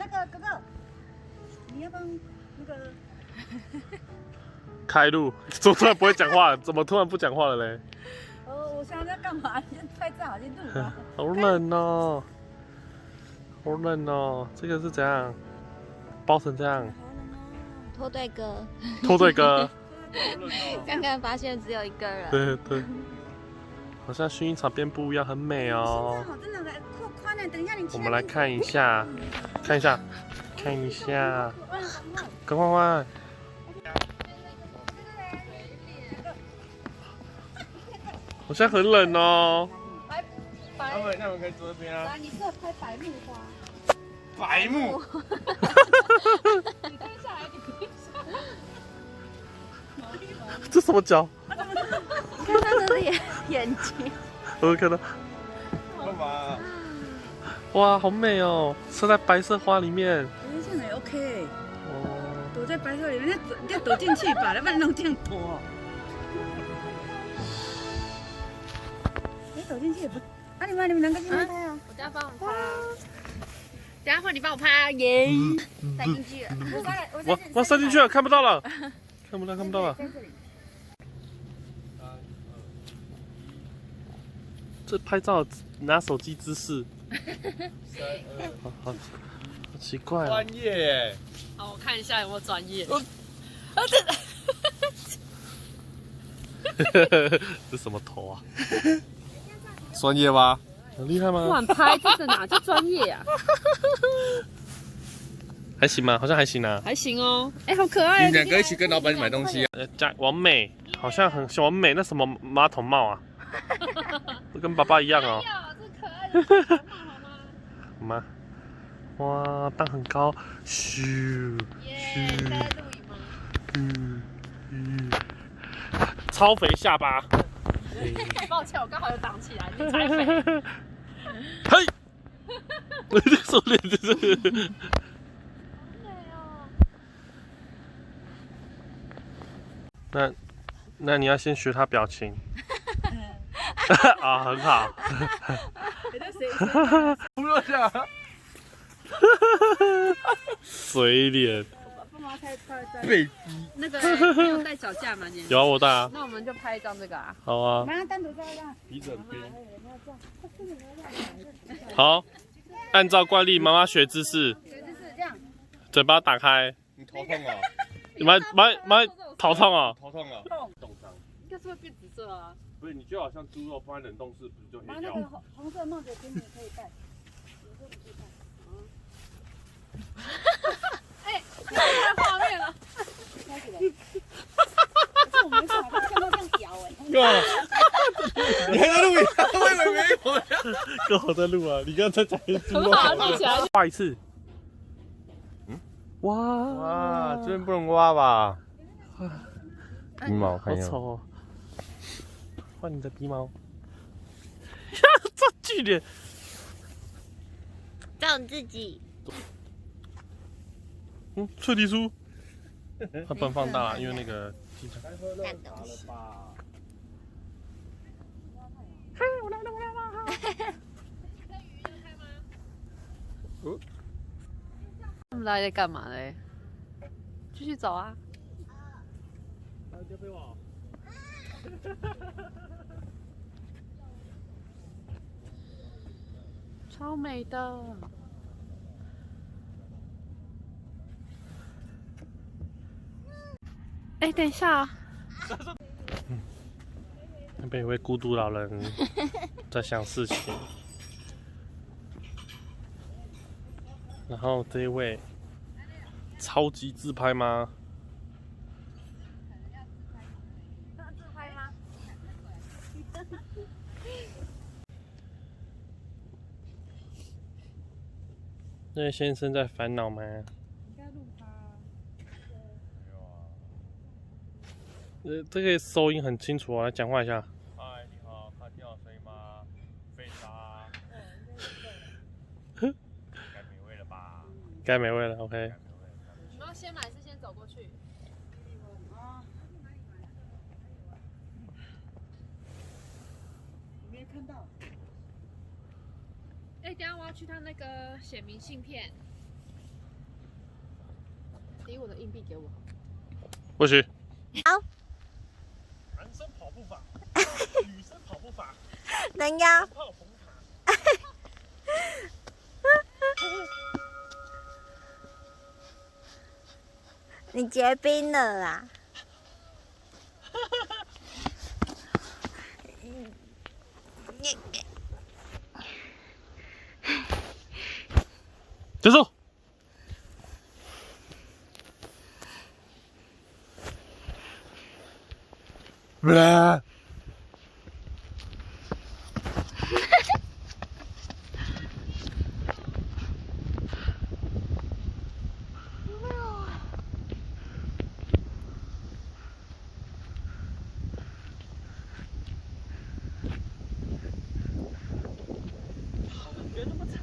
那个哥哥，你要帮那个开路，怎么突然不会讲话？怎么突然不讲话了嘞？我想在干嘛？你拍照你录啊？好冷哦，好冷哦，这个是怎样？包成这样？拖队哥，拖队哥。刚刚发现只有一个人。对对，好像薰衣草遍布一样，很美哦。真的扩宽了，等一下你。我们来看一下，看一下，看一下，跟欢欢。好像很冷哦。那我们可以坐这边啊。你适合拍白木花。白木。你蹲下来，你蹲下来。这什么脚？看他的眼睛。我看到。干嘛？哇，好美哦！射在白色花里面。这样也 OK。哦。躲在白色里面，你要躲进去吧，要不然弄这样躲。你躲进去也不。啊，你们两个进去拍啊！我等下帮我拍。等下换你帮我拍耶！塞进去了。我塞进去了，看不到了，看不到了。这拍照拿手机姿势，好奇怪啊！专业耶！好，我看一下有没有专业。这什么头啊？专业吗？很厉害吗？乱拍，这个哪叫专业啊？还行吗？好像还行啊。还行哦。哎，好可爱。你们两个一起跟老板买东西啊？加王美好像很像王美，那什么马桶帽啊？跟爸爸一样哦。这可爱的好吗？哇，蛋很高，咻咻，超肥下巴。抱歉，我刚好有挡起来，你才肥。嘿，我这手脸就是。那你要先学他表情。啊，很好。不要讲。水脸。背肌。那个你有带脚架吗？你有啊，我带啊。那我们就拍一张这个啊。好啊。马上单独照一张。皮整边。好，按照惯例，妈妈学姿势。学姿势这样。嘴巴打开。你头痛啊？你妈头痛啊？头痛啊？冻伤。应该是会变紫色啊。不是，你就好像猪肉放在冷冻室，不是就黑然后那个红色帽子给你可以戴，有时候你可以戴。哎，太画面了。开始了。可是我没办法，看到这样摇哎。你还在录影？我以为没有。刚好在录啊，你刚才讲猪肉。录起来。画一次。哇哇，这边不能挖吧？鼻毛看一下。好丑哦！换你的鼻毛。这巨脸。照你自己。脆皮酥。它不能放大，因为那个。看东西。嗨，我来了。他们来在干嘛嘞？继续走啊！超美的。哎，等一下。那边有位孤独老人在想事情。然后这一位超级自拍吗？自拍吗？那位先生在烦恼吗？应该录他。这个收音很清楚啊，来讲话一下。嗨，你好，看见我声音吗？非常。该美味了吧？该美味了 ，OK。你们要先买是先走过去？没看到。哎，等下我要去他那个写明信片。抵我的硬币给我。不许。好。男生跑步法，女生跑步法。人家。泡红卡。你结冰了啦！结束。来。别那么惨。